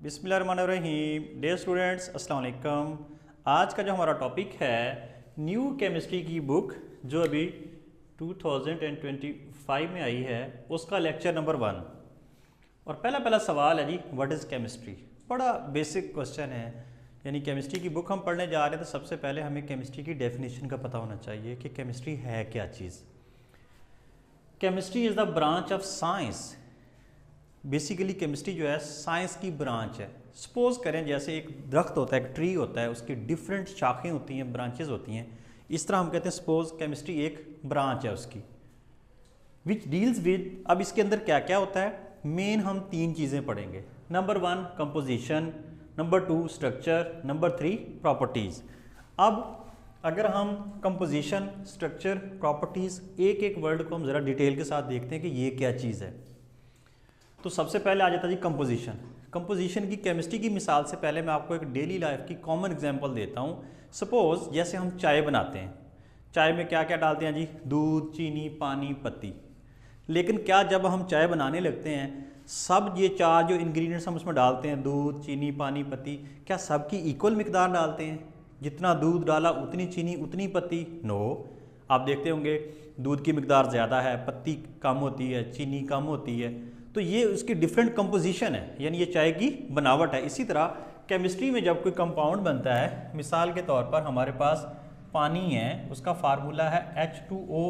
बिस्मिल्लाहिर्रहमानिर्रहीम। Dear students, अस्सलाम वालेकुम। आज का जो हमारा टॉपिक है न्यू केमिस्ट्री की बुक जो अभी 2025 में आई है, उसका लेक्चर नंबर 1। और पहला सवाल है जी, व्हाट इज़ केमिस्ट्री। बड़ा बेसिक क्वेश्चन है। यानी केमिस्ट्री की बुक हम पढ़ने जा रहे हैं तो सबसे पहले हमें केमिस्ट्री की डेफिनेशन का पता होना चाहिए कि केमिस्ट्री है क्या चीज़। Chemistry is the branch of science. Basically chemistry जो है साइंस की ब्रांच है। सपोज करें जैसे एक दरख्त होता है, एक ट्री होता है, उसकी डिफरेंट शाखें होती हैं, ब्रांचेस होती हैं। इस तरह हम कहते हैं सपोज केमिस्ट्री एक ब्रांच है उसकी, विच डील्स विद। अब इसके अंदर क्या क्या होता है, मेन हम 3 चीज़ें पढ़ेंगे। Number 1 composition, number 2 structure, number 3 properties. अब अगर हम कंपोजिशन, स्ट्रक्चर, प्रॉपर्टीज़ एक एक वर्ड को हम ज़रा डिटेल के साथ देखते हैं कि ये क्या चीज़ है। तो सबसे पहले आ जाता है जी कंपोजिशन। कंपोजिशन की केमिस्ट्री की मिसाल से पहले मैं आपको एक डेली लाइफ की कॉमन एग्जांपल देता हूँ। सपोज जैसे हम चाय बनाते हैं, चाय में क्या क्या डालते हैं जी, दूध, चीनी, पानी, पत्ती। लेकिन क्या जब हम चाय बनाने लगते हैं सब ये 4 जो इंग्रेडिएंट्स हम उसमें डालते हैं, दूध, चीनी, पानी, पत्ती, क्या सबकी इक्वल मिकदार डालते हैं? जितना दूध डाला उतनी चीनी उतनी पत्ती? नो। आप देखते होंगे दूध की मिकदार ज़्यादा है, पत्ती कम होती है, चीनी कम होती है। तो ये उसकी डिफरेंट कंपोजिशन है, यानी ये चाय की बनावट है। इसी तरह केमिस्ट्री में जब कोई कंपाउंड बनता है, मिसाल के तौर पर हमारे पास पानी है, उसका फार्मूला है H2O।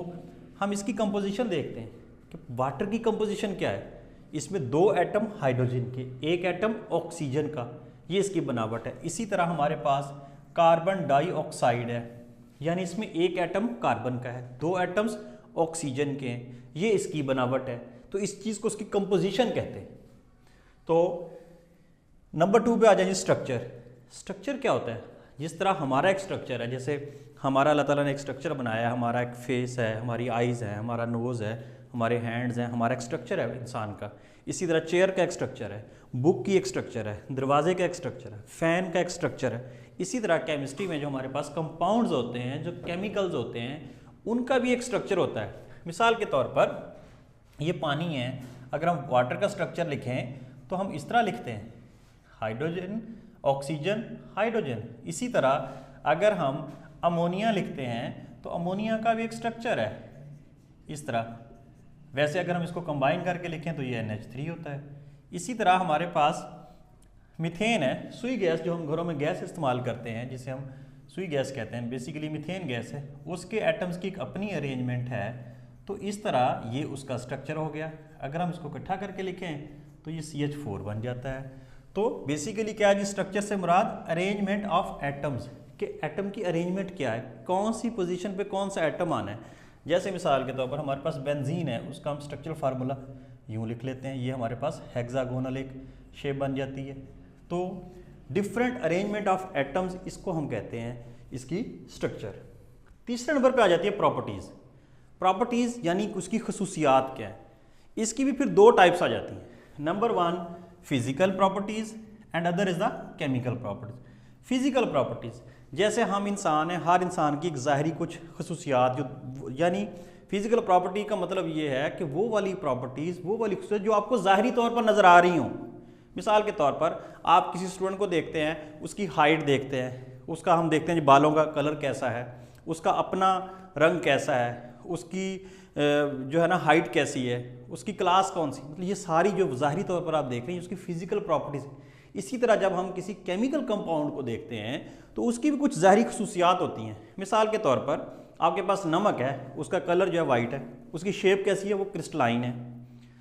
हम इसकी कंपोजिशन देखते हैं कि वाटर की कंपोजिशन क्या है। इसमें 2 एटम हाइड्रोजन के, 1 एटम ऑक्सीजन का, ये इसकी बनावट है। इसी तरह हमारे पास कार्बन डाइऑक्साइड है, यानी इसमें 1 एटम कार्बन का है, 2 एटम्स ऑक्सीजन के हैं, ये इसकी बनावट है। तो इस चीज़ को उसकी कंपोजिशन कहते हैं। तो नंबर 2 पे आ जाएंगे स्ट्रक्चर। स्ट्रक्चर क्या होता है? जिस तरह हमारा एक स्ट्रक्चर है, जैसे हमारा अल्लाह ताला ने एक स्ट्रक्चर बनाया है, हमारा एक फेस है, हमारी आइज़ है, हमारा नोज़ है, हमारे हैंड्स हैं, हमारा एक स्ट्रक्चर है इंसान का। इसी तरह चेयर का एक स्ट्रक्चर है, बुक की एक स्ट्रक्चर है, दरवाजे का एक स्ट्रक्चर है, फ़ैन का एक स्ट्रक्चर है। इसी तरह केमिस्ट्री में जो हमारे पास कंपाउंड्स होते हैं, जो केमिकल्स होते हैं, उनका भी एक स्ट्रक्चर होता है। मिसाल के तौर पर ये पानी है, अगर हम वाटर का स्ट्रक्चर लिखें तो हम इस तरह लिखते हैं, हाइड्रोजन, ऑक्सीजन, हाइड्रोजन। इसी तरह अगर हम अमोनिया लिखते हैं तो अमोनिया का भी एक स्ट्रक्चर है इस तरह। वैसे अगर हम इसको कंबाइन करके लिखें तो ये NH3 होता है। इसी तरह हमारे पास मीथेन है, सुई गैस, जो हम घरों में गैस इस्तेमाल करते हैं, जिसे हम सुई गैस कहते हैं, बेसिकली मीथेन गैस है। उसके एटम्स की एक अपनी अरेंजमेंट है। तो इस तरह ये उसका स्ट्रक्चर हो गया। अगर हम इसको इकट्ठा करके लिखें तो ये CH4 बन जाता है। तो बेसिकली क्या है जी, स्ट्रक्चर से मुराद अरेंजमेंट ऑफ एटम्स, कि एटम की अरेंजमेंट क्या है, कौन सी पोजीशन पे कौन सा एटम आना है। जैसे मिसाल के तौर पर हमारे पास बेंजीन है, उसका हम स्ट्रक्चरल फार्मूला यूँ लिख लेते हैं, ये हमारे पास हेक्सागोनल एक शेप बन जाती है। तो डिफरेंट अरेंजमेंट ऑफ एटम्स, इसको हम कहते हैं इसकी स्ट्रक्चर। तीसरे नंबर पर आ जाती है प्रॉपर्टीज़। प्रॉपर्टीज़ यानी उसकी खसूसियात क्या है। इसकी भी फिर 2 टाइप्स आ जाती हैं। Number 1 physical properties and other is the chemical properties. Physical properties जैसे हम इंसान हैं, हर इंसान की एक ज़ाहरी कुछ खसूसियात, जो यानी फिजिकल प्रॉपर्टी का मतलब ये है कि वो वाली प्रॉपर्टीज़, वो वाली खसूसियात जो आपको ज़ाहरी तौर पर नज़र आ रही हों। मिसाल के तौर पर आप किसी स्टूडेंट को देखते हैं, उसकी हाइट देखते हैं, उसका हम देखते हैं जी बालों का कलर कैसा है, उसका अपना रंग कैसा है, उसकी जो है ना हाइट कैसी है, उसकी क्लास कौन सी, मतलब ये सारी जो ज़ाहरी तौर पर आप देख रहे हैं उसकी फ़िज़िकल प्रॉपर्टीज़। इसी तरह जब हम किसी केमिकल कंपाउंड को देखते हैं तो उसकी भी कुछ ज़ाहरी खसूसियात होती हैं। मिसाल के तौर पर आपके पास नमक है, उसका कलर जो है वाइट है, उसकी शेप कैसी है, वो क्रिस्टलाइन है।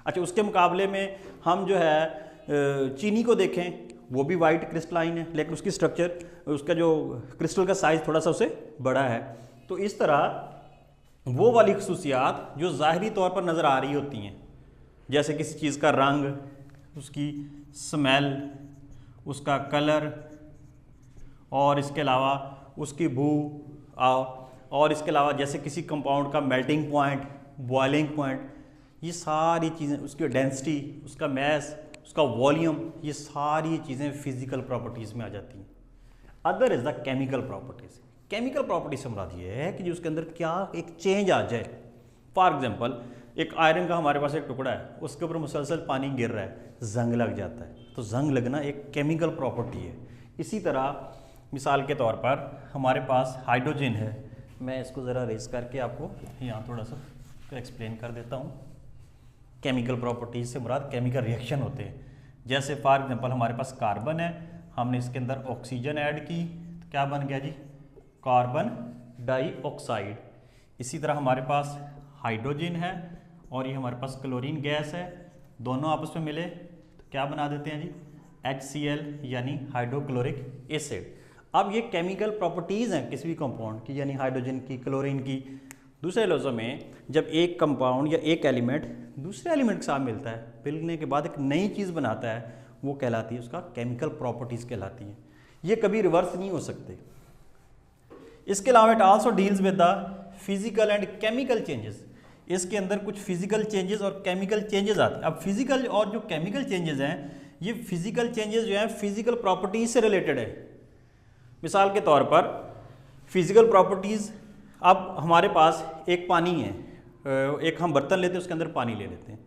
अच्छा, उसके मुकाबले में हम जो है चीनी को देखें, वो भी वाइट क्रिस्टलाइन है, लेकिन उसकी स्ट्रक्चर, उसका जो क्रिस्टल का साइज़ थोड़ा सा उससे बड़ा है। तो इस तरह वो वाली खसूसियात जो ज़ाहरी तौर पर नज़र आ रही होती हैं, जैसे किसी चीज़ का रंग, उसकी स्मेल, उसका कलर, और इसके अलावा उसकी बू, और इसके अलावा जैसे किसी कंपाउंड का मेल्टिंग पॉइंट, बॉइलिंग पॉइंट, ये सारी चीज़ें, उसकी डेंसिटी, उसका मैस, उसका वॉल्यूम, ये सारी चीज़ें फिजिकल प्रॉपर्टीज़ में आ जाती हैं। Other is the chemical properties. Chemical property से मुराद ये है कि जो उसके अंदर क्या एक चेंज आ जाए। फॉर एग्जांपल एक आयरन का हमारे पास एक टुकड़ा है, उसके ऊपर मुसलसल पानी गिर रहा है, जंग लग जाता है, तो जंग लगना एक केमिकल प्रॉपर्टी है। इसी तरह मिसाल के तौर पर हमारे पास हाइड्रोजन है, मैं इसको ज़रा रेस करके आपको यहाँ थोड़ा सा एक्सप्लेन कर देता हूँ। केमिकल प्रॉपर्टीज से मुराद केमिकल रिएक्शन होते हैं। जैसे फॉर एग्जांपल हमारे पास कार्बन है, हमने इसके अंदर ऑक्सीजन ऐड की तो क्या बन गया जी, कार्बन डाइऑक्साइड। इसी तरह हमारे पास हाइड्रोजन है और ये हमारे पास क्लोरीन गैस है, दोनों आपस में मिले तो क्या बना देते हैं जी, HCl यानी हाइड्रोक्लोरिक एसिड। अब ये केमिकल प्रॉपर्टीज़ हैं किसी भी कंपाउंड की, यानी हाइड्रोजन की, क्लोरीन की। दूसरे लफ्ज़ों में जब एक कंपाउंड या एक एलिमेंट दूसरे एलिमेंट के साथ मिलता है, मिलने के बाद एक नई चीज़ बनाता है, वो कहलाती है, उसका केमिकल प्रॉपर्टीज़ कहलाती है। ये कभी रिवर्स नहीं हो सकते। इसके अलावा it also deals with the physical and chemical changes. इसके अंदर कुछ फिजिकल चेंजेस और केमिकल चेंजेस आते हैं। अब फिजिकल और जो केमिकल चेंजेस हैं, ये फिजिकल चेंजेस जो हैं फिजिकल प्रॉपर्टीज से रिलेटेड है। मिसाल के तौर पर फिजिकल प्रॉपर्टीज़, अब हमारे पास एक पानी है, एक हम बर्तन लेते हैं, उसके अंदर पानी ले लेते हैं,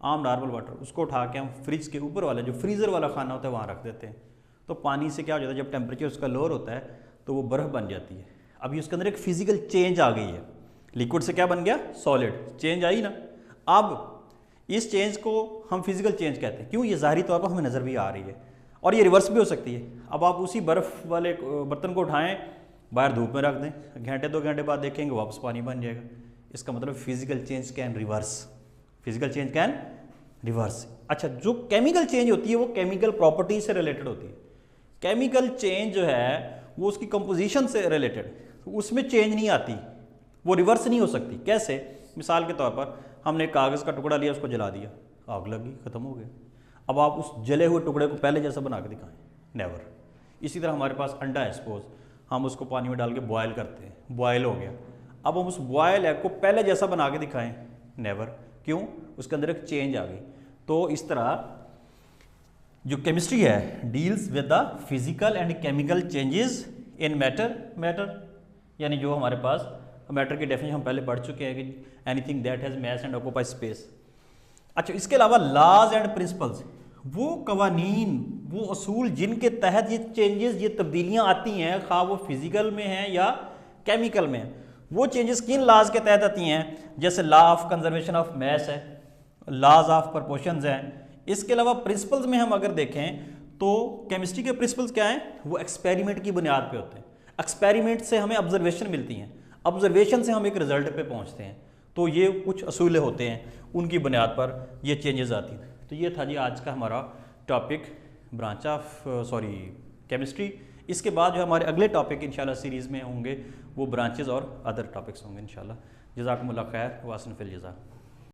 आम नॉर्मल वाटर, उसको उठा के हम फ्रिज के ऊपर वाला जो फ्रीज़र वाला खाना होता है वहाँ रख देते हैं। तो पानी से क्या हो जाता है, जब टेम्परेचर उसका लोअर होता है तो वो बर्फ़ बन जाती है। अभी उसके अंदर एक फिजिकल चेंज आ गई है, लिक्विड से क्या बन गया, सॉलिड, चेंज आई ना। अब इस चेंज को हम फिजिकल चेंज कहते हैं। क्यों, ये ज़ाहिरी तौर पर हमें नज़र भी आ रही है और ये रिवर्स भी हो सकती है। अब आप उसी बर्फ़ वाले बर्तन को उठाएं, बाहर धूप में रख दें, घंटे 2 घंटे बाद देखेंगे वापस पानी बन जाएगा। इसका मतलब physical change can reverse, physical change can reverse. अच्छा, जो केमिकल चेंज होती है वो केमिकल प्रॉपर्टी से रिलेटेड होती है। केमिकल चेंज जो है वो उसकी कंपोजिशन से रिलेटेड, उसमें चेंज नहीं आती, वो रिवर्स नहीं हो सकती। कैसे, मिसाल के तौर पर हमने कागज़ का टुकड़ा लिया, उसको जला दिया, आग लगी, ख़त्म हो गया। अब आप उस जले हुए टुकड़े को पहले जैसा बना के दिखाएं, नेवर। इसी तरह हमारे पास अंडा है, सपोज हम उसको पानी में डाल के बॉयल करते हैं, बॉयल हो गया, अब हम उस बॉयल एग को पहले जैसा बना के दिखाएं, नेवर। क्यों, उसके अंदर एक चेंज आ गई। तो इस तरह जो केमिस्ट्री है deals with the physical and chemical changes in matter, यानी जो हमारे पास मैटर की डेफिनेशन हम पहले पढ़ चुके हैं कि anything that has mass and occupy space. अच्छा, इसके अलावा लॉज एंड प्रिंसिपल्स, वो कवानीन, वो असूल जिनके तहत ये चेंजेस, ये तब्दीलियाँ आती हैं, खा वो फिजिकल में हैं या केमिकल में हैं, वो चेंजेस किन लॉज के तहत आती हैं। जैसे law of conservation of mass है, लॉज ऑफ प्रोपोर्शंस हैं। इसके अलावा प्रिंसिपल्स में हम अगर देखें तो केमिस्ट्री के प्रिंसिपल्स क्या हैं, वो एक्सपेरिमेंट की बुनियाद पे होते हैं। एक्सपेरिमेंट से हमें ऑब्जर्वेशन मिलती हैं, ऑब्जर्वेशन से हम एक रिजल्ट पे पहुंचते हैं। तो ये कुछ असूल होते हैं, उनकी बुनियाद पर ये चेंजेस आती हैं। तो ये था जी आज का हमारा टॉपिक, ब्रांच ऑफ केमिस्ट्री। इसके बाद जो हमारे अगले टॉपिक इंशाल्लाह सीरीज़ में होंगे वो ब्रांचेस और अदर टॉपिक्स होंगे इंशाल्लाह। जज़ाकुमुल्लाह खैर, वासन फिल जज़ा।